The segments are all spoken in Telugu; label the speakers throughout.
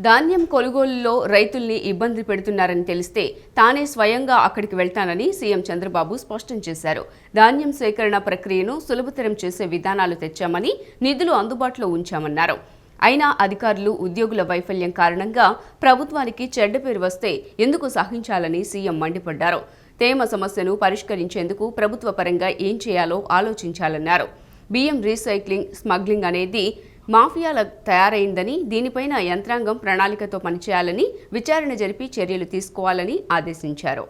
Speaker 1: ధాన్యం కొనుగోలులో రైతుల్ని ఇబ్బంది పెడుతున్నారని తెలిస్తే తానే స్వయంగా అక్కడికి వెళ్తానని సీఎం చంద్రబాబు స్పష్టం చేశారు. ధాన్యం సేకరణ ప్రక్రియను సులభతరం చేసే విధానాలు తెచ్చామని, నిధులు అందుబాటులో ఉంచామన్నారు. అయినా అధికారులు, ఉద్యోగుల వైఫల్యం కారణంగా ప్రభుత్వానికి చెడ్డ పేరు వస్తే ఎందుకు సహించాలని సీఎం మండిపడ్డారు. తేమ సమస్యను పరిష్కరించేందుకు ప్రభుత్వ పరంగా ఏం చేయాలో ఆలోచించాలన్నారు. బియ్యం రీసైక్లింగ్, స్మగ్లింగ్ అనేది మాఫియాల తయారైందని, దీనిపైన యంత్రాంగం ప్రణాళికతో పనిచేయాలని, విచారణ జరిపి చర్యలు తీసుకోవాలని ఆదేశించారు.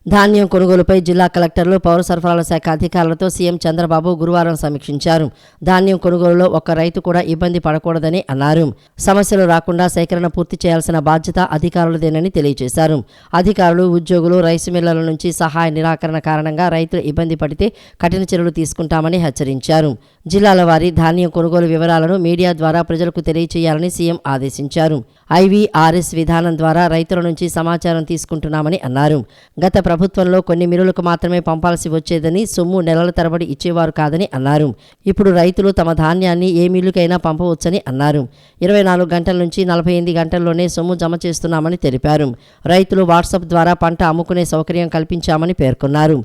Speaker 2: ధాన్యం కొనుగోలుపై జిల్లా కలెక్టర్లు, పౌర సరఫరాల శాఖ అధికారులతో సీఎం చంద్రబాబు గురువారం సమీక్షించారు. ధాన్యం కొనుగోలులో ఒక్క రైతు కూడా ఇబ్బంది పడకూడదని అన్నారు. సమస్యలు రాకుండా సేకరణ పూర్తి చేయాల్సిన బాధ్యత అధికారులదేనని తెలియజేశారు. అధికారులు, ఉద్యోగులు రైసు మిల్లర్ల నుంచి సహాయ నిరాకరణ కారణంగా రైతులు ఇబ్బంది పడితే కఠిన చర్యలు తీసుకుంటామని హెచ్చరించారు. జిల్లాల వారీ ధాన్యం కొనుగోలు వివరాలను మీడియా ద్వారా ప్రజలకు తెలియజేయాలని సీఎం ఆదేశించారు. ఐవీఆర్ఎస్ విధానం ద్వారా రైతుల నుంచి సమాచారం తీసుకుంటున్నామని అన్నారు. గత ప్రభుత్వంలో కొన్ని మిల్లులకు మాత్రమే పంపాల్సి వచ్చేదని, సొమ్ము నెలల తరబడి ఇచ్చేవారు కాదని అన్నారు. ఇప్పుడు రైతులు తమ ధాన్యాన్ని ఏ మిల్లుకైనా పంపవచ్చని అన్నారు. 24 గంటల నుంచి 48 గంటల్లోనే సొమ్ము జమ చేస్తున్నామని తెలిపారు. రైతులు వాట్సాప్ ద్వారా పంట అమ్ముకునే సౌకర్యం కల్పించామని పేర్కొన్నారు.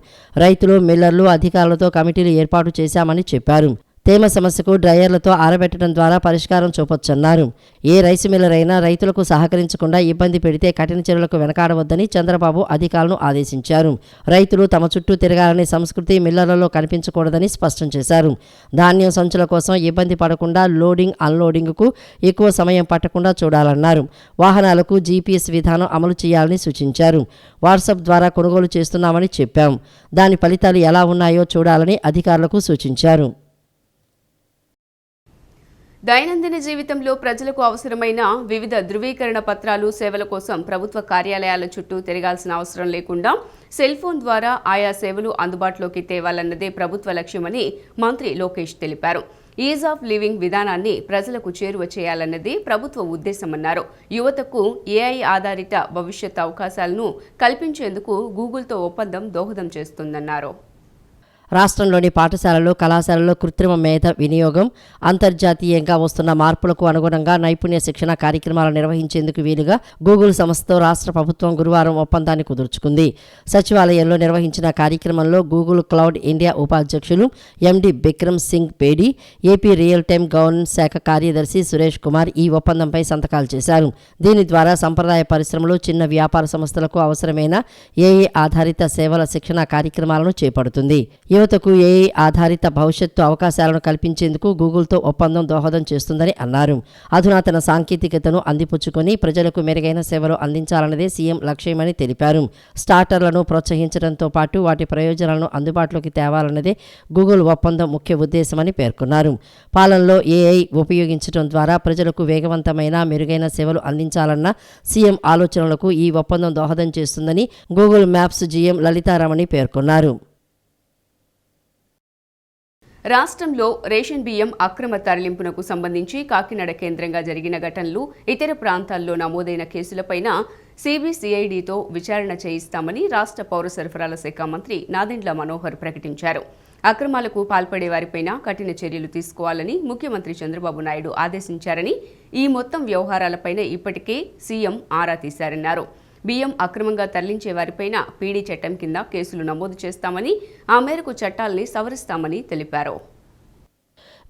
Speaker 2: రైతులు, మిల్లర్లు, అధికారులతో కమిటీలు ఏర్పాటు చేశామని చెప్పారు. తేమ సమస్యకు డ్రయర్లతో ఆరబెట్టడం ద్వారా పరిష్కారం చూపొచ్చన్నారు. ఏ రైసు మిల్లర్ అయినా రైతులకు సహకరించకుండా ఇబ్బంది పెడితే కఠిన చర్యలకు వెనకాడవద్దని చంద్రబాబు అధికారులను ఆదేశించారు. రైతులు తమ చుట్టూ తిరగాలనే సంస్కృతి మిల్లర్లలో కనిపించకూడదని స్పష్టం చేశారు. ధాన్యం సంచుల కోసం ఇబ్బంది పడకుండా లోడింగ్, అన్లోడింగ్కు ఎక్కువ సమయం పట్టకుండా చూడాలన్నారు. వాహనాలకు జీపీఎస్ విధానం అమలు చేయాలని సూచించారు. వాట్సాప్ ద్వారా కొనుగోలు చేస్తున్నామని చెప్పాం. దాని ఫలితాలు ఎలా ఉన్నాయో చూడాలని అధికారులకు సూచించారు.
Speaker 1: దైనందిన జీవితంలో ప్రజలకు అవసరమైన వివిధ ధృవీకరణ పత్రాలు, సేవల కోసం ప్రభుత్వ కార్యాలయాల చుట్టూ తిరగాల్సిన అవసరం లేకుండా సెల్ ఫోన్ ద్వారా ఆయా సేవలు అందుబాటులోకి తేవాలన్నదే ప్రభుత్వ లక్ష్యమని మంత్రి లోకేష్ తెలిపారు. ఈజ్ ఆఫ్ లివింగ్ విధానాన్ని ప్రజలకు చేరువ చేయాలన్నదే ప్రభుత్వ ఉద్దేశమన్నారు. యువతకు ఏఐ ఆధారిత భవిష్యత్ అవకాశాలను కల్పించేందుకు గూగుల్తో ఒప్పందం దోహదం చేస్తుందన్నారు.
Speaker 2: రాష్ట్రంలోని పాఠశాలలు, కళాశాలల్లో కృత్రిమ మేధ వినియోగం, అంతర్జాతీయంగా వస్తున్న మార్పులకు అనుగుణంగా నైపుణ్య శిక్షణ కార్యక్రమాలు నిర్వహించేందుకు వీలుగా గూగుల్ సంస్థతో రాష్ట్ర ప్రభుత్వం గురువారం ఒప్పందాన్ని కుదుర్చుకుంది. సచివాలయంలో నిర్వహించిన కార్యక్రమంలో గూగుల్ క్లౌడ్ ఇండియా ఉపాధ్యక్షులు MD Bikram Singh Bedi, AP real time governance శాఖ కార్యదర్శి సురేష్ కుమార్ ఈ ఒప్పందంపై సంతకాలు చేశారు. దీని ద్వారా సంప్రదాయ పరిశ్రమలు, చిన్న వ్యాపార సంస్థలకు అవసరమైన ఏఐ ఆధారిత సేవల శిక్షణ కార్యక్రమాలను చేపడుతుంది. యువతకు ఏఐ ఆధారిత భవిష్యత్తు అవకాశాలను కల్పించేందుకు గూగుల్తో ఒప్పందం దోహదం చేస్తుందని అన్నారు. అధునాతన సాంకేతికతను అందిపుచ్చుకొని ప్రజలకు మెరుగైన సేవలు అందించాలన్నదే సీఎం లక్ష్యమని తెలిపారు. స్టార్టర్లను ప్రోత్సహించడంతో పాటు వాటి ప్రయోజనాలను అందుబాటులోకి తేవాలన్నదే గూగుల్ ఒప్పందం ముఖ్య ఉద్దేశమని పేర్కొన్నారు. పాలనలో ఏఐ ఉపయోగించడం ద్వారా ప్రజలకు వేగవంతమైన, మెరుగైన సేవలు అందించాలన్న సీఎం ఆలోచనలకు ఈ ఒప్పందం దోహదం చేస్తుందని గూగుల్ మ్యాప్స్ జీఎం లలితారమణి పేర్కొన్నారు.
Speaker 1: రాష్ట్రంలో రేషన్ బియ్యం అక్రమ తరలింపునకు సంబంధించి కాకినాడ కేంద్రంగా జరిగిన ఘటనలు, ఇతర ప్రాంతాల్లో నమోదైన కేసులపైన సిబిసిఐడితో విచారణ చేయిస్తామని రాష్ట్ర పౌర సరఫరాల శాఖ మంత్రి నాదెండ్ల మనోహర్ ప్రకటించారు. అక్రమాలకు పాల్పడే వారిపైన కఠిన చర్యలు తీసుకోవాలని ముఖ్యమంత్రి చంద్రబాబు నాయుడు ఆదేశించారని, ఈ మొత్తం వ్యవహారాలపైన ఇప్పటికే సీఎం ఆరా తీశారన్నారు. బియ్యం అక్రమంగా తరలించే వారిపైన పీడీ చట్టం కింద కేసులు నమోదు చేస్తామని, ఆ మేరకు చట్టాల్ని సవరిస్తామని తెలిపారు.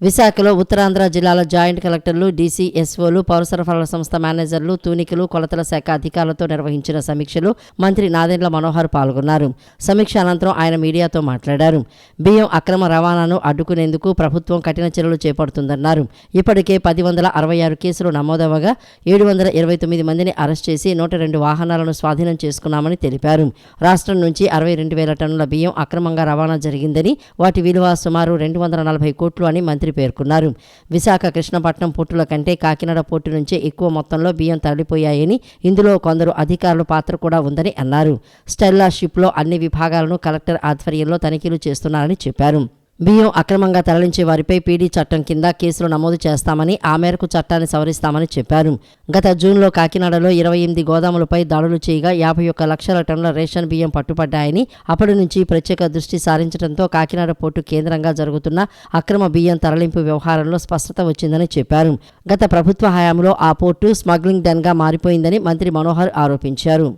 Speaker 2: విశాఖలో ఉత్తరాంధ్ర జిల్లాల జాయింట్ కలెక్టర్లు, డీసీఎస్ఓలు, పౌర సరఫరాల సంస్థ మేనేజర్లు, తూనికలు, కొలతల శాఖ అధికారులతో నిర్వహించిన సమీక్షలో మంత్రి నాదెండ్ల మనోహర్ పాల్గొన్నారు. సమీక్ష అనంతరం ఆయన మీడియాతో మాట్లాడారు. బియ్యం అక్రమ రవాణాను అడ్డుకునేందుకు ప్రభుత్వం కఠిన చర్యలు చేపడుతుందన్నారు. ఇప్పటికే 1066 కేసులు నమోదవగా 729 మందిని అరెస్ట్ చేసి 102 వాహనాలను స్వాధీనం చేసుకున్నామని తెలిపారు. రాష్ట్రం నుంచి 62,000 టన్నుల బియ్యం అక్రమంగా రవాణా జరిగిందని, వాటి విలువ సుమారు 240 కోట్లు అని మంత్రి పేర్కొన్నారు. విశాఖ, కృష్ణపట్నం పోర్టుల కంటే కాకినాడ పోర్టు నుంచే ఎక్కువ మొత్తంలో బియ్యం తరలిపోయాయని, ఇందులో కొందరు అధికారుల పాత్ర కూడా ఉందని అన్నారు. స్టెల్లా షిప్లో అన్ని విభాగాలను కలెక్టర్ ఆధ్వర్యంలో తనిఖీలు చేస్తున్నారని చెప్పారు. బియ్యం అక్రమంగా తరలించే వారిపై పీడీ చట్టం కింద కేసులు నమోదు చేస్తామని, ఆ మేరకు చట్టాన్ని సవరిస్తామని చెప్పారు. గత జూన్లో కాకినాడలో 28 గోదాములపై దాడులు చేయగా 51 లక్షల టన్నుల రేషన్ బియ్యం పట్టుపడ్డాయని, అప్పటి నుంచి ప్రత్యేక దృష్టి సారించడంతో కాకినాడ పోర్టు కేంద్రంగా జరుగుతున్న అక్రమ బియ్యం తరలింపు వ్యవహారంలో స్పష్టత వచ్చిందని చెప్పారు. గత ప్రభుత్వ హయాంలో ఆ పోర్టు స్మగ్లింగ్ డెన్గా మారిపోయిందని మంత్రి మనోహర్ ఆరోపించారు.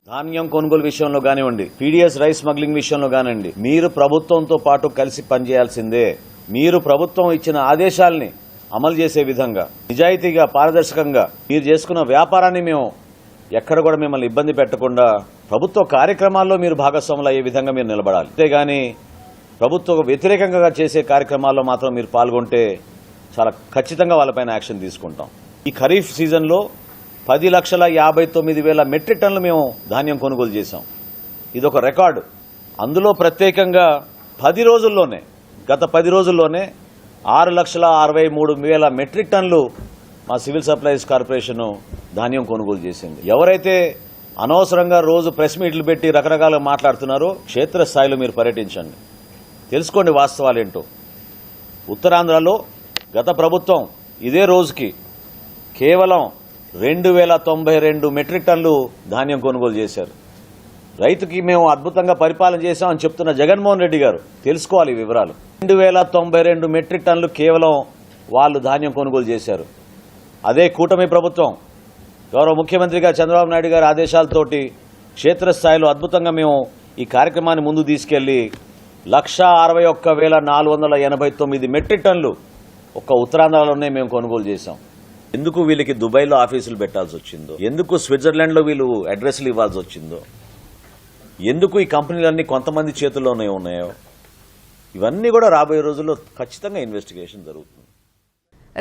Speaker 3: ధాన్యం కొనుగోలు విషయంలో కానివ్వండి, పీడీఎస్ రైస్ స్మగ్లింగ్ విషయంలో కానివ్వండి, మీరు ప్రభుత్వంతో పాటు కలిసి పనిచేయాల్సిందే. మీరు ప్రభుత్వం ఇచ్చిన ఆదేశాల్ని అమలు చేసే విధంగా నిజాయితీగా, పారదర్శకంగా మీరు చేసుకున్న వ్యాపారాన్ని మేము ఎక్కడ కూడా మిమ్మల్ని ఇబ్బంది పెట్టకుండా ప్రభుత్వ కార్యక్రమాల్లో మీరు భాగస్వాములు అయ్యే విధంగా మీరు నిలబడాలి. అంతేగాని ప్రభుత్వ వ్యతిరేకంగా చేసే కార్యక్రమాల్లో మాత్రం మీరు పాల్గొంటే చాలా ఖచ్చితంగా వాళ్ళపైన యాక్షన్ తీసుకుంటాం. ఈ ఖరీఫ్ సీజన్లో 10,59,000 మెట్రిక్ టన్నులు మేము ధాన్యం కొనుగోలు చేశాం. ఇదొక రికార్డు. అందులో ప్రత్యేకంగా గత 10 రోజుల్లోనే 6,63,000 మెట్రిక్ టన్నులు మా సివిల్ సప్లైస్ కార్పొరేషన్ ధాన్యం కొనుగోలు చేసింది. ఎవరైతే అనవసరంగా రోజు ప్రెస్ మీట్లు పెట్టి రకరకాలుగా మాట్లాడుతున్నారో క్షేత్రస్థాయిలో మీరు పర్యటించండి, తెలుసుకోండి వాస్తవాలేంటో. ఉత్తరాంధ్రలో గత ప్రభుత్వం ఇదే రోజుకి కేవలం 2,092 మెట్రిక్ టన్నులు ధాన్యం కొనుగోలు చేశారు. రైతుకి మేము అద్భుతంగా పరిపాలన చేశామని చెప్తున్న జగన్మోహన్ రెడ్డి గారు తెలుసుకోవాలి ఈ వివరాలు. 2,092 మెట్రిక్ టన్నులు కేవలం వాళ్ళు ధాన్యం కొనుగోలు చేశారు. అదే కూటమి ప్రభుత్వం గౌరవ ముఖ్యమంత్రిగా చంద్రబాబు నాయుడు గారి ఆదేశాలతోటి క్షేత్రస్థాయిలో అద్భుతంగా మేము ఈ కార్యక్రమాన్ని ముందు తీసుకెళ్లి 161,489 మెట్రిక్ టన్నులు ఒక్క ఉత్తరాంధ్రలోనే మేము కొనుగోలు చేశాం. ఎందుకు వీళ్ళకి దుబాయ్లో ఆఫీసులు పెట్టాల్సి వచ్చిందో, ఎందుకు స్విట్జర్లాండ్లో వీళ్ళు అడ్రస్లు ఇవ్వాల్సి వచ్చిందో, ఎందుకు ఈ కంపెనీలన్నీ కొంతమంది చేతుల్లోనే ఉన్నాయో, ఇవన్నీ కూడా రాబోయే రోజుల్లో ఖచ్చితంగా ఇన్వెస్టిగేషన్ జరుగుతుంది.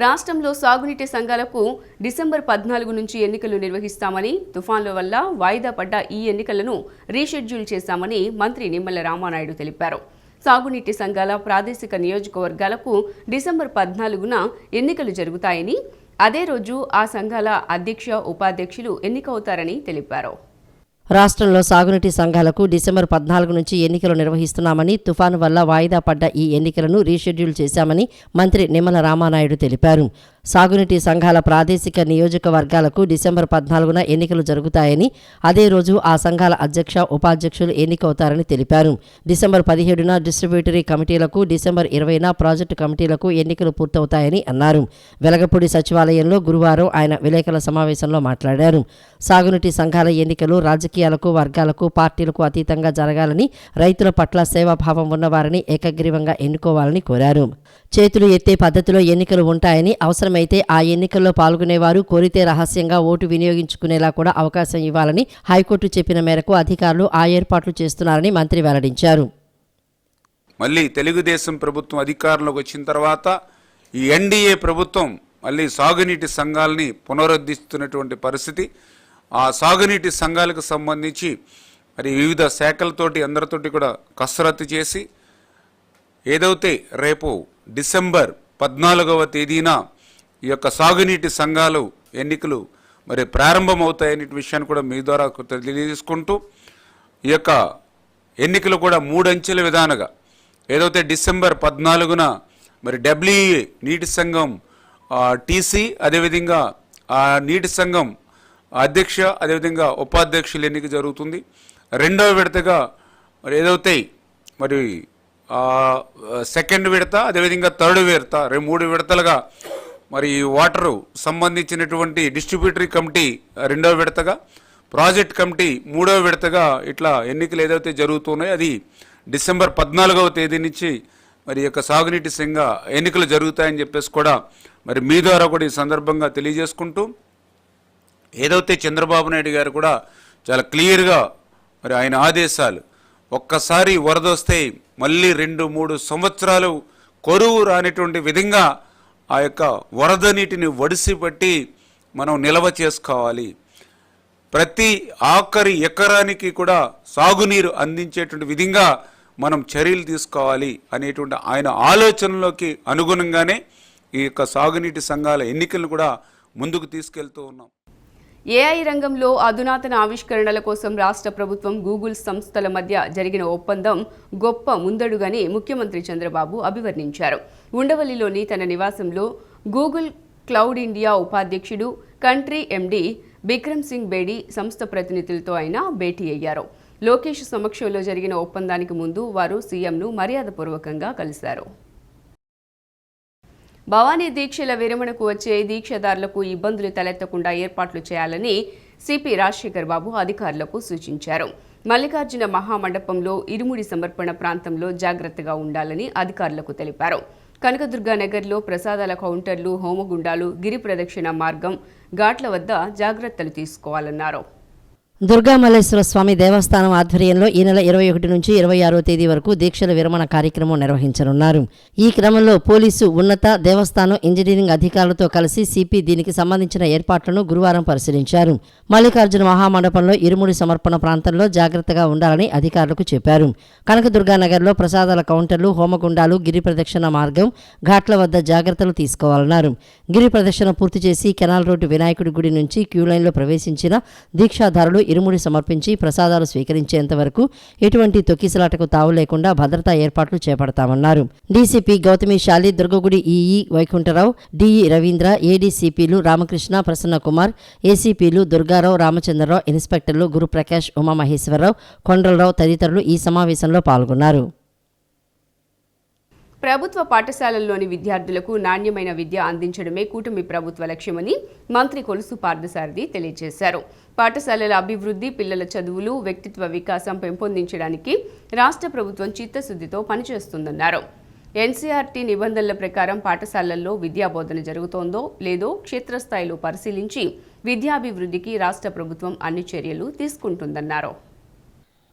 Speaker 1: రాష్ట్రంలో సాగునీటి సంఘాలకు డిసెంబర్ 14 నుంచి ఎన్నికలు నిర్వహిస్తామని, తుఫాన్ల వల్ల వాయిదా పడ్డ ఈ ఎన్నికలను రీషెడ్యూల్ చేశామని మంత్రి నిమ్మల రామానాయుడు తెలిపారు. సాగునీటి సంఘాల ప్రాదేశిక నియోజకవర్గాలకు డిసెంబర్ 14న ఎన్నికలు జరుగుతాయని, అదే రోజు ఆ సంఘాల అధ్యక్ష, ఉపాధ్యక్షులు ఎన్నికవుతారని తెలిపారు.
Speaker 2: రాష్ట్రంలో సాగునీటి సంఘాలకు డిసెంబర్ 14 నుంచి ఎన్నికలు నిర్వహిస్తున్నామని, తుఫాను వల్ల వాయిదా పడ్డ ఈ ఎన్నికలను రీషెడ్యూల్ చేశామని మంత్రి నిమ్మల రామానాయుడు తెలిపారు. సాగునీటి సంఘాల ప్రాదేశిక నియోజకవర్గాలకు డిసెంబర్ 14న ఎన్నికలు జరుగుతాయని, అదే రోజు ఆ సంఘాల అధ్యక్ష, ఉపాధ్యక్షులు ఎన్నికవుతారని తెలిపారు. డిసెంబర్ 17న డిస్ట్రిబ్యూటరీ కమిటీలకు, డిసెంబర్ 20న ప్రాజెక్టు కమిటీలకు ఎన్నికలు పూర్తవుతాయని అన్నారు. వెలగపూడి సచివాలయంలో గురువారం ఆయన విలేకరుల సమావేశంలో మాట్లాడారు. సాగునీటి సంఘాల ఎన్నికలు రాజకీయాలకు, వర్గాలకు, పార్టీలకు అతీతంగా జరగాలని, రైతుల పట్ల సేవాభావం ఉన్నవారిని ఏకగ్రీవంగా ఎన్నుకోవాలని కోరారు. చేతులు ఎత్తే పద్ధతిలో ఎన్నికలు ఉంటాయని, అవసరమైతే ఆ ఎన్నికల్లో పాల్గొనేవారు కోరితే రహస్యంగా ఓటు వినియోగించుకునేలా కూడా అవకాశం ఇవ్వాలని హైకోర్టు చెప్పిన మేరకు అధికారులు ఆ ఏర్పాట్లు చేస్తున్నారని మంత్రి వెల్లడించారు.
Speaker 4: మళ్ళీ తెలుగుదేశం ప్రభుత్వం అధికారంలోకి వచ్చిన తర్వాత ఈ ఎన్డీఏ ప్రభుత్వం మళ్ళీ సాగునీటి సంఘాలని పునరుద్ధరిస్తున్నటువంటి పరిస్థితి. ఆ సాగునీటి సంఘాలకు సంబంధించి మరి వివిధ శాఖలతోటి అందరితోటి కూడా కసరత్తు చేసి ఏదైతే రేపు డిసెంబర్ 14వ తేదీన ఈ యొక్క సాగునీటి సంఘాలు ఎన్నికలు మరి ప్రారంభమవుతాయనే విషయాన్ని కూడా మీ ద్వారా తెలియజేసుకుంటూ, ఈ యొక్క ఎన్నికలు కూడా 3 అంచెల విధానంగా ఏదైతే డిసెంబర్ 14న మరి డబ్ల్యూఏ నీటి సంఘం టీసీ, అదేవిధంగా ఆ నీటి సంఘం అధ్యక్ష, అదేవిధంగా ఉపాధ్యక్షుల ఎన్నిక జరుగుతుంది. రెండవ విడతగా మరి ఏదైతే మరి సెకండ్ విడత, అదేవిధంగా థర్డ్ విడత, 3 విడతలుగా మరి వాటరు సంబంధించినటువంటి డిస్ట్రిబ్యూటరీ కమిటీ రెండవ విడతగా, ప్రాజెక్ట్ కమిటీ 3వ విడతగా ఇట్లా ఎన్నికలు ఏదైతే జరుగుతున్నాయో అది డిసెంబర్ 14వ తేదీ నుంచి మరి యొక్క సాగునీటి సంఘ ఎన్నికలు జరుగుతాయని చెప్పేసి కూడా మరి మీ ద్వారా కూడా ఈ సందర్భంగా తెలియజేసుకుంటూ, ఏదైతే చంద్రబాబు నాయుడు గారు కూడా చాలా క్లియర్గా మరి ఆయన ఆదేశాలు, ఒక్కసారి వరద వస్తే మళ్ళీ 2-3 సంవత్సరాలు కరువు రానిటువంటి విధంగా ఆ యొక్క వరద నీటిని వడిసిపట్టి మనం నిల్వ చేసుకోవాలి, ప్రతి ఆఖరి ఎకరానికి కూడా సాగునీరు అందించేటువంటి విధంగా మనం చర్యలు తీసుకోవాలి అనేటువంటి ఆయన ఆలోచనలోకి అనుగుణంగానే ఈ యొక్క సాగునీటి సంఘాల ఎన్నికలను కూడా ముందుకు తీసుకెళ్తూ ఉన్నాం.
Speaker 1: ఏఐ రంగంలో అధునాతన ఆవిష్కరణల కోసం రాష్ట్ర ప్రభుత్వం గూగుల్ సంస్థల మధ్య జరిగిన ఒప్పందం గొప్ప ముందడుగని ముఖ్యమంత్రి చంద్రబాబు అభివర్ణించారు. ఉండవల్లిలోని తన నివాసంలో గూగుల్ క్లౌడ్ ఇండియా ఉపాధ్యక్షుడు కంట్రీ ఎండీ బిక్రమ్ సింగ్ బేడి సంస్థ ప్రతినిధులతో ఆయన భేటీ అయ్యారు. లోకేష్ సమక్షంలో జరిగిన ఒప్పందానికి ముందు వారు సీఎంను మర్యాదపూర్వకంగా కలిశారు. భవానీ దీక్షల విరమణకు వచ్చే దీక్షదారులకు ఇబ్బందులు తలెత్తకుండా ఏర్పాట్లు చేయాలని సిపి రాజశేఖర్ బాబు అధికారులకు సూచించారు. మల్లికార్జున మహామండపంలో ఇరుముడి సమర్పణ ప్రాంతంలో జాగ్రత్తగా ఉండాలని అధికారులకు తెలిపారు. కనకదుర్గ నగర్లో ప్రసాదాల కౌంటర్లు, హోమగుండాలు, గిరి ప్రదక్షిణ మార్గం, ఘాట్ల వద్ద జాగ్రత్తలు తీసుకోవాలన్నారు.
Speaker 2: దుర్గామల్లేశ్వర స్వామి దేవస్థానం ఆధ్వర్యంలో ఈ నెల 21 నుంచి 26వ తేదీ వరకు దీక్షల విరమణ కార్యక్రమం నిర్వహించనున్నారు. ఈ క్రమంలో పోలీసు, ఉన్నత దేవస్థానం ఇంజనీరింగ్ అధికారులతో కలిసి సిపి దీనికి సంబంధించిన ఏర్పాట్లను గురువారం పరిశీలించారు. మల్లికార్జున మహామండపంలో ఇరుముడి సమర్పణ ప్రాంతంలో జాగ్రత్తగా ఉండాలని అధికారులకు చెప్పారు. కనకదుర్గానగర్లో ప్రసాదాల కౌంటర్లు, హోమగుండాలు, గిరి ప్రదక్షిణ మార్గం, ఘాట్ల వద్ద జాగ్రత్తలు తీసుకోవాలన్నారు. గిరి ప్రదక్షిణ పూర్తి చేసి కెనాల్ రోడ్డు వినాయకుడి గుడి నుంచి క్యూలైన్లో ప్రవేశించిన దీక్షాదారులు ఇరుముడి సమర్పించి ప్రసాదాలు స్వీకరించేంత వరకు ఎటువంటి తొక్కిసలాటకు తావు లేకుండా భద్రతా ఏర్పాట్లు చేపడతామన్నారు. DCP Gautami శాలి, దుర్గగుడి EE Vaikuntharao, DE Ravindra, ఏడీసీపీలు Ramakrishna, Prasanna Kumar, ఏసీపీలు Durgarao, Ramachandra Rao, ఇన్స్పెక్టర్లు Guruprakash, Umamaheswararao, Kondalarao తదితరులు ఈ సమావేశంలో పాల్గొన్నారు.
Speaker 1: ప్రభుత్వ పాఠశాలల్లోని విద్యార్థులకు నాణ్యమైన విద్య అందించడమే కూటమి ప్రభుత్వ లక్ష్యమని మంత్రి కొలుసు పార్థసారథి తెలియజేశారు. పాఠశాలల అభివృద్ధి, పిల్లల చదువులు, వ్యక్తిత్వ వికాసం పెంపొందించడానికి రాష్ట్ర ప్రభుత్వం చిత్తశుద్ధితో పనిచేస్తుందన్నారు. ఎన్సీఆర్టీ నిబంధనల ప్రకారం పాఠశాలల్లో విద్యాబోధన జరుగుతోందో లేదో క్షేత్రస్థాయిలో పరిశీలించి విద్యాభివృద్ధికి రాష్ట్ర ప్రభుత్వం అన్ని చర్యలు తీసుకుంటుందన్నారు.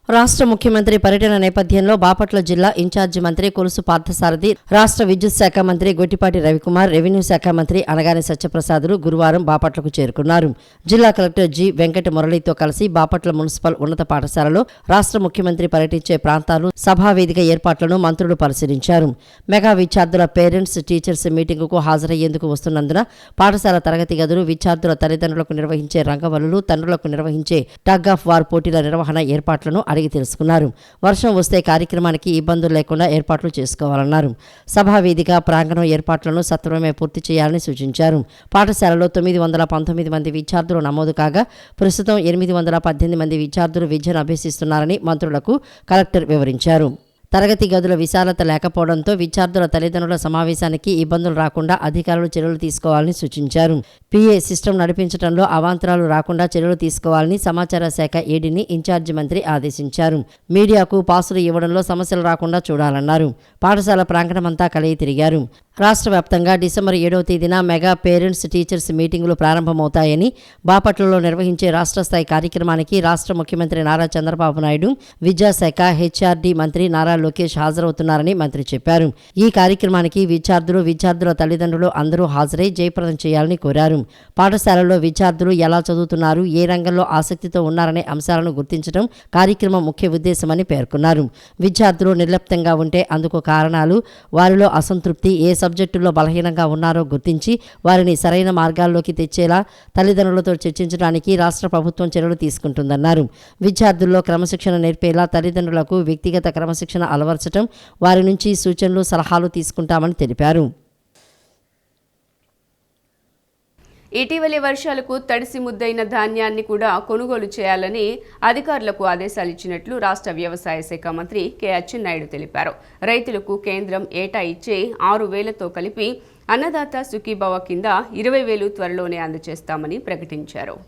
Speaker 2: రాష్ట్ర ముఖ్యమంత్రి పర్యటన నేపథ్యంలో బాపట్ల జిల్లా ఇన్ఛార్జి మంత్రి కొలుసు పార్థసారథి, రాష్ట్ర విద్యుత్ శాఖ మంత్రి గొట్టిపాటి రవికుమార్, రెవెన్యూ శాఖ మంత్రి అనగాని సత్యప్రసాదులు గురువారం బాపట్లకు చేరుకున్నారు. జిల్లా కలెక్టర్ జి వెంకట మురళితో కలిసి బాపట్ల మున్సిపల్ ఉన్నత పాఠశాలలో రాష్ట్ర ముఖ్యమంత్రి పర్యటించే ప్రాంతాలు, సభావేదిక ఏర్పాట్లను మంత్రులు పరిశీలించారు. మెగా విద్యార్థుల పేరెంట్స్, టీచర్స్ మీటింగుకు హాజరయ్యేందుకు వస్తున్నందున పాఠశాల తరగతి గదులు, విద్యార్థుల తల్లిదండ్రులకు నిర్వహించే రంగవల్లులు, తండ్రులకు నిర్వహించే టగ్ ఆఫ్ వార్ పోటీల నిర్వహణ ఏర్పాట్లను అడిగి తెలుసుకున్నారు. వర్షం వస్తే కార్యక్రమానికి ఇబ్బందులు లేకుండా ఏర్పాట్లు చేసుకోవాలన్నారు. సభావేదిక, ప్రాంగణం ఏర్పాట్లను సత్వరమే పూర్తి చేయాలని సూచించారు. పాఠశాలలో 919 మంది విద్యార్థులు నమోదు కాగా ప్రస్తుతం 818 మంది విద్యార్థులు విద్యను అభ్యసిస్తున్నారని మంత్రులకు కలెక్టర్ వివరించారు. తరగతి గదుల విశాలత లేకపోవడంతో విద్యార్థుల తల్లిదండ్రుల సమావేశానికి ఇబ్బందులు రాకుండా అధికారులు చర్యలు తీసుకోవాలని సూచించారు. పిఏ సిస్టమ్ నడిపించడంలో అవాంతరాలు రాకుండా చర్యలు తీసుకోవాలని సమాచార శాఖ ఏడీని ఇన్ఛార్జి మంత్రి ఆదేశించారు. మీడియాకు పాసులు ఇవ్వడంలో సమస్యలు రాకుండా చూడాలన్నారు. పాఠశాల ప్రాంగణమంతా కలిగి తిరిగారు. రాష్ట్ర వ్యాప్తంగా డిసెంబర్ 7వ తేదీన మెగా పేరెంట్స్, టీచర్స్ మీటింగులు ప్రారంభమవుతాయని, బాపట్లలో నిర్వహించే రాష్ట్ర స్థాయి కార్యక్రమానికి రాష్ట్ర ముఖ్యమంత్రి నారా చంద్రబాబు నాయుడు, విద్యాశాఖ, హెచ్ఆర్డీ మంత్రి నారా లోకేష్ హాజరవుతున్నారని మంత్రి చెప్పారు. ఈ కార్యక్రమానికి విద్యార్థుల తల్లిదండ్రులు అందరూ హాజరై జయప్రదం చేయాలని కోరారు. పాఠశాలల్లో విద్యార్థులు ఎలా చదువుతున్నారు, ఏ రంగంలో ఆసక్తితో ఉన్నారనే అంశాలను గుర్తించడం కార్యక్రమం ముఖ్య ఉద్దేశమని పేర్కొన్నారు. విద్యార్థులు నిర్లిప్తంగా ఉంటే అందుకు కారణాలు, వారిలో అసంతృప్తి, ఏ సబ్జెక్టుల్లో బలహీనంగా ఉన్నారో గుర్తించి వారిని సరైన మార్గాల్లోకి తెచ్చేలా తల్లిదండ్రులతో చర్చించడానికి రాష్ట్ర ప్రభుత్వం చర్యలు తీసుకుంటుందన్నారు. విద్యార్థుల్లో క్రమశిక్షణ నేర్పేలా తల్లిదండ్రులకు వ్యక్తిగత క్రమశిక్షణ అలవర్చడం, వారి నుంచి సూచనలు, సలహాలు తీసుకుంటామని తెలిపారు.
Speaker 1: ఇటీవలి వర్షాలకు తడిసి ముద్దైన ధాన్యాన్ని కూడా కొనుగోలు చేయాలని అధికారులకు ఆదేశాలు ఇచ్చినట్లు రాష్ట్ర వ్యవసాయ శాఖ మంత్రి కె అచ్చెన్నాయుడు తెలిపారు. రైతులకు కేంద్రం ఏటా ఇచ్చే 6,000తో కలిపి అన్నదాత సుఖీభవ కింద 20,000 త్వరలోనే అందజేస్తామని ప్రకటించారు.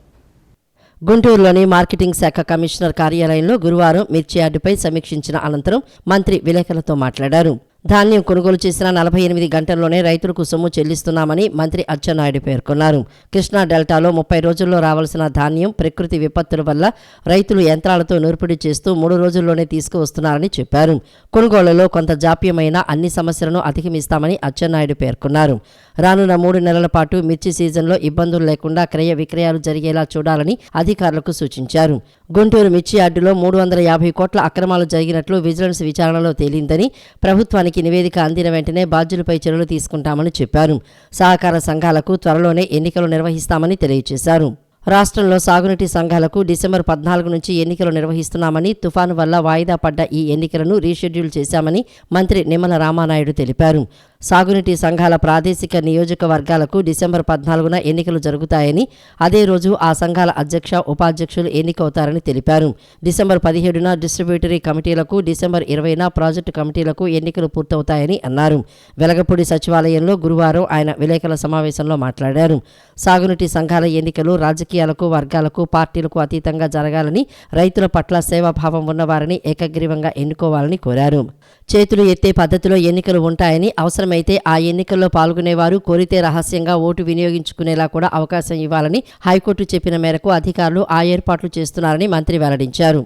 Speaker 2: గుంటూరులోని మార్కెటింగ్ శాఖ కమిషనర్ కార్యాలయంలో గురువారం మిర్చి యార్డుపై సమీక్షించిన అనంతరం మంత్రి విలేకరులతో మాట్లాడారు. ధాన్యం కొనుగోలు చేసిన 48 గంటల్లోనే రైతులకు సొమ్ము చెల్లిస్తున్నామని మంత్రి అచ్చెన్నాయుడు పేర్కొన్నారు. కృష్ణా డెల్టాలో 30 రోజుల్లో రావాల్సిన ధాన్యం ప్రకృతి విపత్తుల వల్ల రైతులు యంత్రాలతో నూర్పిడి చేస్తూ 3 రోజుల్లోనే తీసుకువస్తున్నారని చెప్పారు. కొనుగోళ్లలో కొంత జాప్యమైన అన్ని సమస్యలను అధిగమిస్తామని అచ్చెన్నాయుడు పేర్కొన్నారు. రానున్న 3 నెలల పాటు మిర్చి సీజన్లో ఇబ్బందులు లేకుండా క్రయ విక్రయాలు జరిగేలా చూడాలని అధికారులకు సూచించారు. గుంటూరు మిర్చి యార్డులో 350 కోట్ల అక్రమాలు జరిగినట్లు విజిలెన్స్ విచారణలో తేలిందని, ప్రభుత్వానికి నివేదిక అందిన వెంటనే బాధ్యులపై చర్యలు తీసుకుంటామని చెప్పారు. సహకార సంఘాలకు త్వరలోనే ఎన్నికలు నిర్వహిస్తామని తెలియజేశారు. రాష్ట్రంలో సాగునీటి సంఘాలకు డిసెంబర్ 14 నుంచి ఎన్నికలు నిర్వహిస్తున్నామని, తుఫాను వల్ల వాయిదా పడ్డ ఈ ఎన్నికలను రీషెడ్యూల్ చేశామని మంత్రి నిమ్మల రామానాయుడు తెలిపారు. సాగునీటి సంఘాల ప్రాదేశిక నియోజకవర్గాలకు డిసెంబర్ 14న ఎన్నికలు జరుగుతాయని, అదే రోజు ఆ సంఘాల అధ్యక్ష, ఉపాధ్యక్షులు ఎన్నికవుతారని తెలిపారు. డిసెంబర్ 17న డిస్ట్రిబ్యూటరీ కమిటీలకు, డిసెంబర్ 20న ప్రాజెక్టు కమిటీలకు ఎన్నికలు పూర్తవుతాయని అన్నారు. వెలగపూడి సచివాలయంలో గురువారం ఆయన విలేకరుల సమావేశంలో మాట్లాడారు. సాగునీటి సంఘాల ఎన్నికలు రాజకీయాలకు, వర్గాలకు, పార్టీలకు అతీతంగా జరగాలని, రైతుల పట్ల సేవాభావం ఉన్నవారిని ఏకగ్రీవంగా ఎన్నుకోవాలని కోరారు. చేతులు ఎత్తే పద్ధతిలో ఎన్నికలు ఉంటాయని, అవసరమైతే ఆ ఎన్నికల్లో పాల్గొనేవారు కోరితే రహస్యంగా ఓటు వినియోగించుకునేలా కూడా అవకాశం ఇవ్వాలని హైకోర్టు చెప్పిన మేరకు అధికారులు ఆ ఏర్పాట్లు చేస్తున్నారని మంత్రి వెల్లడించారు.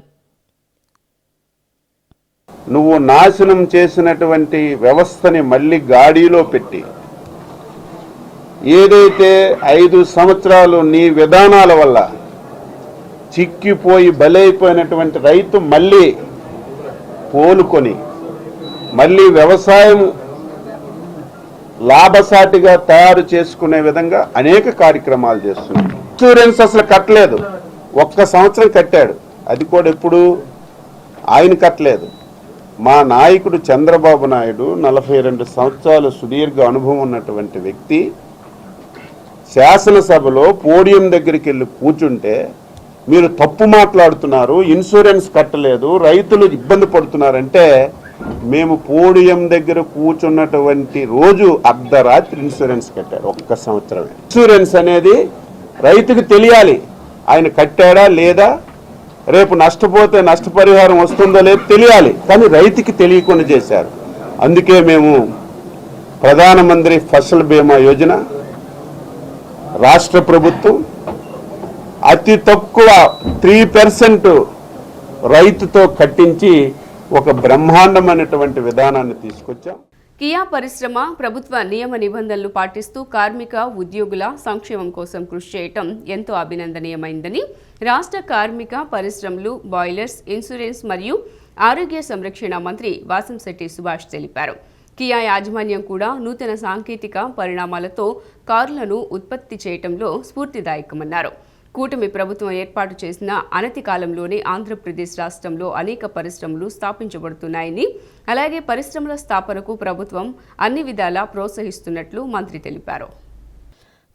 Speaker 5: నువ్వు నాశనం చేసినటువంటి వ్యవస్థని మళ్ళీ గాడిలో పెట్టి, ఏదైతే 5 సంవత్సరాలు నీ విధానాల వల్ల చిక్కిపోయి బలైపోయినటువంటి రైతు మళ్ళీ కోలుకొని మళ్ళీ వ్యవసాయం లాభసాటిగా తయారు చేసుకునే విధంగా అనేక కార్యక్రమాలు చేస్తున్నాడు. ఇన్సూరెన్స్ అసలు కట్టలేదు, 1 సంవత్సరం కట్టాడు, అది కూడా ఎప్పుడు ఆయన కట్టలేదు. మా నాయకుడు చంద్రబాబు నాయుడు 42 సంవత్సరాలు సుదీర్ఘ అనుభవం ఉన్నటువంటి వ్యక్తి శాసనసభలో పోడియం దగ్గరికి వెళ్ళి కూర్చుంటే, మీరు తప్పు మాట్లాడుతున్నారు, ఇన్సూరెన్స్ కట్టలేదు, రైతులు ఇబ్బంది పడుతున్నారంటే, మేము పోడియం దగ్గర కూర్చున్నటువంటి రోజు అర్ధరాత్రి ఇన్సూరెన్స్ కట్టారు. 1 సంవత్సరమే. ఇన్సూరెన్స్ అనేది రైతుకు తెలియాలి, ఆయన కట్టాడా లేదా, రేపు నష్టపోతే నష్టపరిహారం వస్తుందో లేదో తెలియాలి. కానీ రైతుకి తెలియకుండా చేశారు. అందుకే మేము ప్రధానమంత్రి ఫసల్ బీమా యోజన రాష్ట్ర ప్రభుత్వం అతి తక్కువ 3% రైతుతో కట్టించి ఒక బ్రహ్మాండమైనటువంటి విధానాన్ని తీసుకొచ్చాం.
Speaker 1: కియా పరిశ్రమ ప్రభుత్వ నియమ నిబంధనలు పాటిస్తూ కార్మిక, ఉద్యోగుల సంక్షేమం కోసం కృషి చేయటం ఎంతో అభినందనీయమైందని రాష్ట్ర కార్మిక, పరిశ్రమలు, బాయిలర్స్, ఇన్సూరెన్స్ మరియు ఆరోగ్య సంరక్షణ మంత్రి వాసంశెట్టి సుభాష్ తెలిపారు. కియా యాజమాన్యం కూడా నూతన సాంకేతిక పరిణామాలతో కారులను ఉత్పత్తి చేయటంలో స్ఫూర్తిదాయకమన్నారు. కూటమి ప్రభుత్వం ఏర్పాటు చేసిన అనతి కాలంలోనే ఆంధ్రప్రదేశ్ రాష్ట్రంలో అనేక పరిశ్రమలు స్థాపించబడుతున్నాయని, అలాగే పరిశ్రమల స్థాపనకు ప్రభుత్వం అన్ని విధాలా ప్రోత్సహిస్తున్నట్లు మంత్రి తెలిపారు.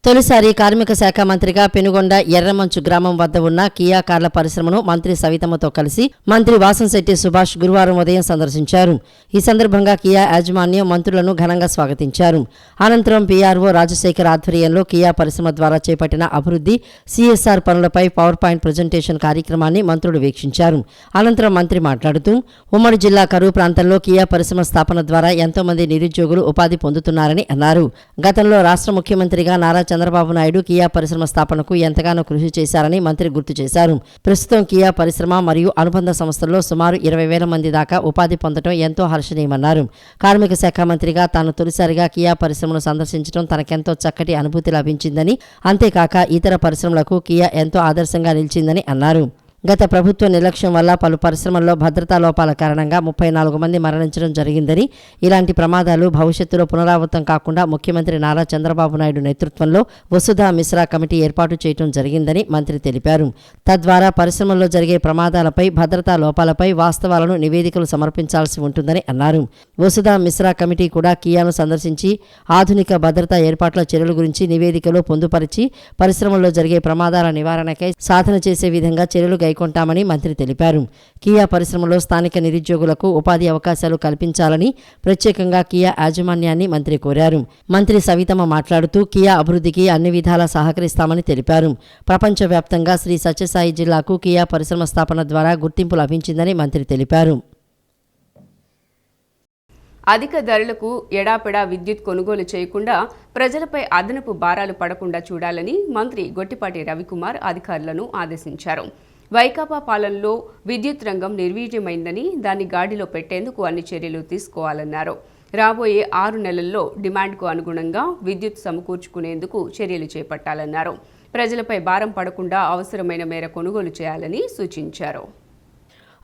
Speaker 2: తొలిసారి కార్మిక శాఖ మంత్రిగా పెనుగొండ ఎర్రమంచు గ్రామం వద్ద ఉన్న కియా కార్ల పరిశ్రమను మంత్రి సవితమ్మతో కలిసి మంత్రి వాసంశెట్టి సుభాష్ గురువారం ఉదయం సందర్శించారు. ఈ సందర్భంగా కియా యాజమాన్యం మంత్రులను ఘనంగా స్వాగతించారు. అనంతరం పీఆర్ఓ రాజశేఖర్ ఆధ్వర్యంలో కియా పరిశ్రమ ద్వారా చేపట్టిన అభివృద్ధి, సిఎస్ఆర్ పనులపై పవర్ పాయింట్ ప్రజెంటేషన్ కార్యక్రమాన్ని మంత్రులు వీక్షించారు. అనంతరం మంత్రి మాట్లాడుతూ, ఉమ్మడి జిల్లా కరువు ప్రాంతంలో కియా పరిశ్రమ స్థాపన ద్వారా ఎంతో మంది నిరుద్యోగులు ఉపాధి పొందుతున్నారని అన్నారు. గతంలో రాష్ట్ర ముఖ్యమంత్రిగా నారా చంద్రబాబు నాయుడు కియా పరిశ్రమ స్థాపనకు ఎంతగానో కృషి చేశారని మంత్రి గుర్తు చేశారు. ప్రస్తుతం కియా పరిశ్రమ మరియు అనుబంధ సంస్థల్లో సుమారు 20,000 మంది దాకా ఉపాధి పొందడం ఎంతో హర్షణీయమన్నారు. కార్మిక శాఖ మంత్రిగా తాను తొలిసారిగా కియా పరిశ్రమను సందర్శించడం తనకెంతో చక్కటి అనుభూతి లభించిందని, అంతేకాక ఇతర పరిశ్రమలకు కియా ఎంతో ఆదర్శంగా నిలిచిందని అన్నారు. గత ప్రభుత్వ నిర్లక్ష్యం వల్ల పలు పరిశ్రమల్లో భద్రతా లోపాల కారణంగా 34 మంది మరణించడం జరిగిందని, ఇలాంటి ప్రమాదాలు భవిష్యత్తులో పునరావృతం కాకుండా ముఖ్యమంత్రి నారా చంద్రబాబు నాయుడు నేతృత్వంలో వసుధా మిశ్రా కమిటీ ఏర్పాటు చేయడం జరిగిందని మంత్రి తెలిపారు. తద్వారా పరిశ్రమల్లో జరిగే ప్రమాదాలపై, భద్రతా లోపాలపై వాస్తవాలను, నివేదికలు సమర్పించాల్సి ఉంటుందని అన్నారు. వసుధా మిశ్రా కమిటీ కూడా కియాను సందర్శించి ఆధునిక భద్రతా ఏర్పాట్ల చర్యల గురించి నివేదికలు పొందుపరిచి పరిశ్రమల్లో జరిగే ప్రమాదాల నివారణకై సాధన చేసే విధంగా చర్యలు కొంటామని మంత్రి తెలిపారు. కియా పరిశ్రమలో స్థానిక నిరుద్యోగులకు ఉపాధి అవకాశాలు కల్పించాలని ప్రత్యేకంగా కియా యాజమాన్యాన్ని మంత్రి కోరారు. మంత్రి సవితమ్మ మాట్లాడుతూ, కియా అభివృద్ధికి అన్ని విధాలా సహకరిస్తామని తెలిపారు. ప్రపంచవ్యాప్తంగా శ్రీ సత్యసాయి జిల్లాకు కియా పరిశ్రమ స్థాపన ద్వారా గుర్తింపు లభించిందని మంత్రి తెలిపారు.
Speaker 1: అధిక ధరలకు ఎడాపెడా విద్యుత్ కొనుగోలు చేయకుండా ప్రజలపై అదనపు భారాలు పడకుండా చూడాలని మంత్రి గొట్టిపాటి రవికుమార్ అధికారులను ఆదేశించారు. వైకాపా పాలనలో విద్యుత్ రంగం నిర్వీర్యమైందని, దాన్ని గాడిలో పెట్టేందుకు అన్ని చర్యలు తీసుకోవాలన్నారు. రాబోయే 6 నెలల్లో డిమాండ్కు అనుగుణంగా విద్యుత్ సమకూర్చుకునేందుకు చర్యలు చేపట్టాలన్నారు. ప్రజలపై భారం పడకుండా అవసరమైన మేర కొనుగోలు చేయాలని సూచించారు.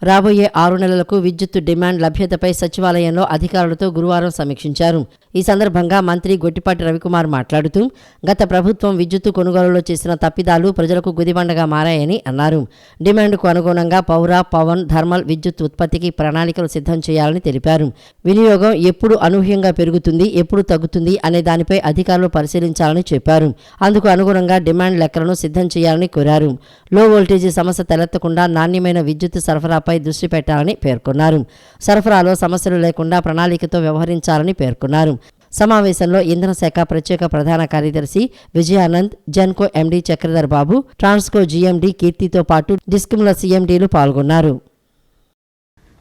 Speaker 2: రాబోయే 6 నెలలకు విద్యుత్తు డిమాండ్ లభ్యతపై సచివాలయంలో అధికారులతో గురువారం సమీక్షించారు. ఈ సందర్భంగా మంత్రి గొట్టిపాటి రవికుమార్ మాట్లాడుతూ గత ప్రభుత్వం విద్యుత్తు కొనుగోలులో చేసిన తప్పిదాలు ప్రజలకు గుదిబండగా మారాయని అన్నారు. డిమాండ్కు అనుగుణంగా పౌర, పవన్, థర్మల్ విద్యుత్ ఉత్పత్తికి ప్రణాళికలు సిద్ధం చేయాలని తెలిపారు. వినియోగం ఎప్పుడు అనూహ్యంగా పెరుగుతుంది, ఎప్పుడు తగ్గుతుంది అనే దానిపై అధికారులు పరిశీలించాలని చెప్పారు. అందుకు అనుగుణంగా డిమాండ్ లెక్కలను సిద్ధం చేయాలని కోరారు. లో వోల్టేజీ సమస్య తలెత్తకుండా నాణ్యమైన విద్యుత్ సరఫరాపై దృష్టి పెట్టాలని పేర్కొన్నారు. సరఫరాలో సమస్యలు లేకుండా ప్రణాళికతో వ్యవహరించాలని పేర్కొన్నారు. సమావేశంలో ఇంధన శాఖ ప్రత్యేక ప్రధాన కార్యదర్శి విజయానంద్, జెన్కో ఎండీ చక్రధర్ బాబు, ట్రాన్స్కో జీఎండీ కీర్తితో పాటు డిస్కంల సీఎండీలు పాల్గొన్నారు.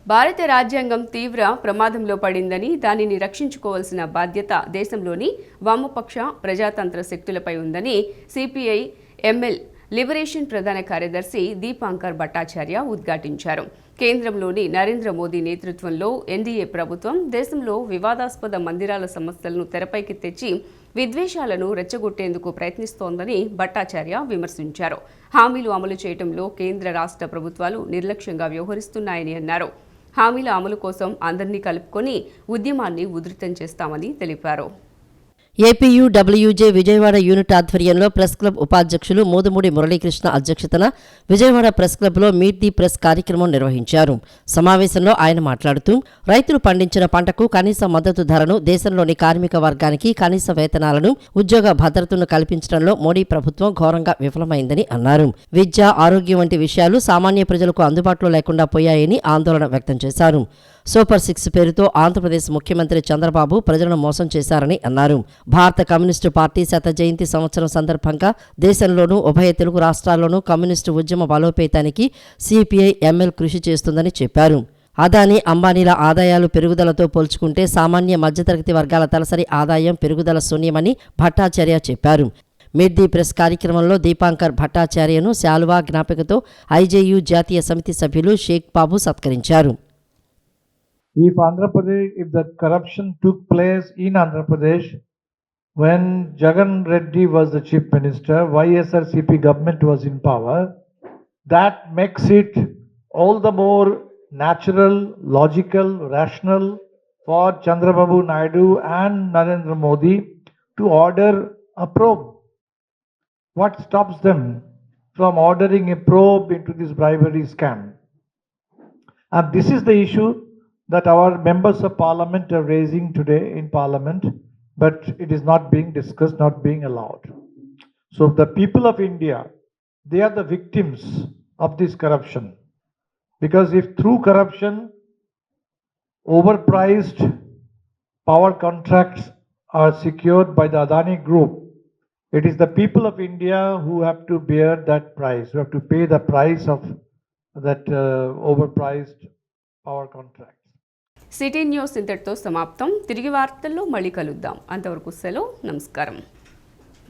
Speaker 1: భారత రాజ్యాంగం తీవ్ర ప్రమాదంలో పడిందని, దానిని రక్షించుకోవాల్సిన బాధ్యత దేశంలోని వామపక్ష ప్రజాతంత్ర శక్తులపై ఉందని సిపిఐ ఎంఎల్ లిబరేషన్ ప్రధాన కార్యదర్శి దీపాంకర్ భట్టాచార్య ఉద్ఘాటించారు. కేంద్రంలోని నరేంద్ర మోదీ నేతృత్వంలో ఎన్డీఏ ప్రభుత్వం దేశంలో వివాదాస్పద మందిరాల సమస్యలను తెరపైకి తెచ్చి విద్వేషాలను రెచ్చగొట్టేందుకు ప్రయత్నిస్తోందని భట్టాచార్య విమర్శించారు. హామీలు అమలు చేయడంలో కేంద్ర రాష్ట్ర ప్రభుత్వాలు నిర్లక్ష్యంగా వ్యవహరిస్తున్నాయని అన్నారు. హామీల అమలు కోసం అందరినీ కలుపుకొని ఉద్యమాన్ని ఉధృతం చేస్తామని తెలిపారు.
Speaker 2: ఏపీయూడబ్ల్యూజే విజయవాడ యూనిట్ ఆధ్వర్యంలో ప్రెస్ క్లబ్ ఉపాధ్యక్షులు మోదుమూడి మురళీకృష్ణ అధ్యక్షతన విజయవాడ ప్రెస్ క్లబ్లో మీట్ ది ప్రెస్ కార్యక్రమం నిర్వహించారు. సమావేశంలో ఆయన మాట్లాడుతూ రైతులు పండించిన పంటకు కనీస మద్దతు ధరను, దేశంలోని కార్మిక వర్గానికి కనీస వేతనాలను, ఉద్యోగ భద్రతను కల్పించడంలో మోడీ ప్రభుత్వం ఘోరంగా విఫలమైందని అన్నారు. విద్య, ఆరోగ్యం వంటి విషయాలు సామాన్య ప్రజలకు అందుబాటులో లేకుండా పోయాయని ఆందోళన వ్యక్తం చేశారు. సూపర్ 6 పేరుతో ఆంధ్రప్రదేశ్ ముఖ్యమంత్రి చంద్రబాబు ప్రజలను మోసం చేశారని అన్నారు. భారత కమ్యూనిస్టు పార్టీ శత జయంతి సంవత్సరం సందర్భంగా దేశంలోనూ ఉభయ తెలుగు రాష్ట్రాల్లోనూ కమ్యూనిస్టు ఉద్యమ బలోపేతానికి సిపిఐ ఎంఎల్ కృషి చేస్తుందని చెప్పారు. అదానీ, అంబానీల ఆదాయాలు పెరుగుదలతో పోల్చుకుంటే సామాన్య మధ్యతరగతి వర్గాల తలసరి ఆదాయం పెరుగుదల శూన్యమని భట్టాచార్య చెప్పారు. మీట్ ది ప్రెస్ కార్యక్రమంలో దీపాంకర్ భట్టాచార్యను శాలువా జ్ఞాపికతో ఐజేయు జాతీయ సమితి సభ్యులు షేక్ బాబు సత్కరించారు.
Speaker 6: If Andhra Pradesh, if the corruption took place in Andhra Pradesh when Jagan Reddy was the chief minister, YSRCP government was in power, that makes it all the more natural, logical, rational for Chandrababu Naidu and Narendra Modi to order a probe. What stops them from ordering a probe into this bribery scam? And this is the issue that our members of parliament are raising today in parliament, but it is not being discussed, not being allowed. So the people of India, they are the victims of this corruption. Because if through corruption, overpriced power contracts are secured by the Adani group, it is the people of India who have to bear that price, who have to pay the price of that overpriced power contract.
Speaker 1: City news ఇంతటితో సమాప్తం. తిరిగి వార్తల్లో మళ్ళీ కలుద్దాం. అంతవరకు సెలవు. నమస్కారం.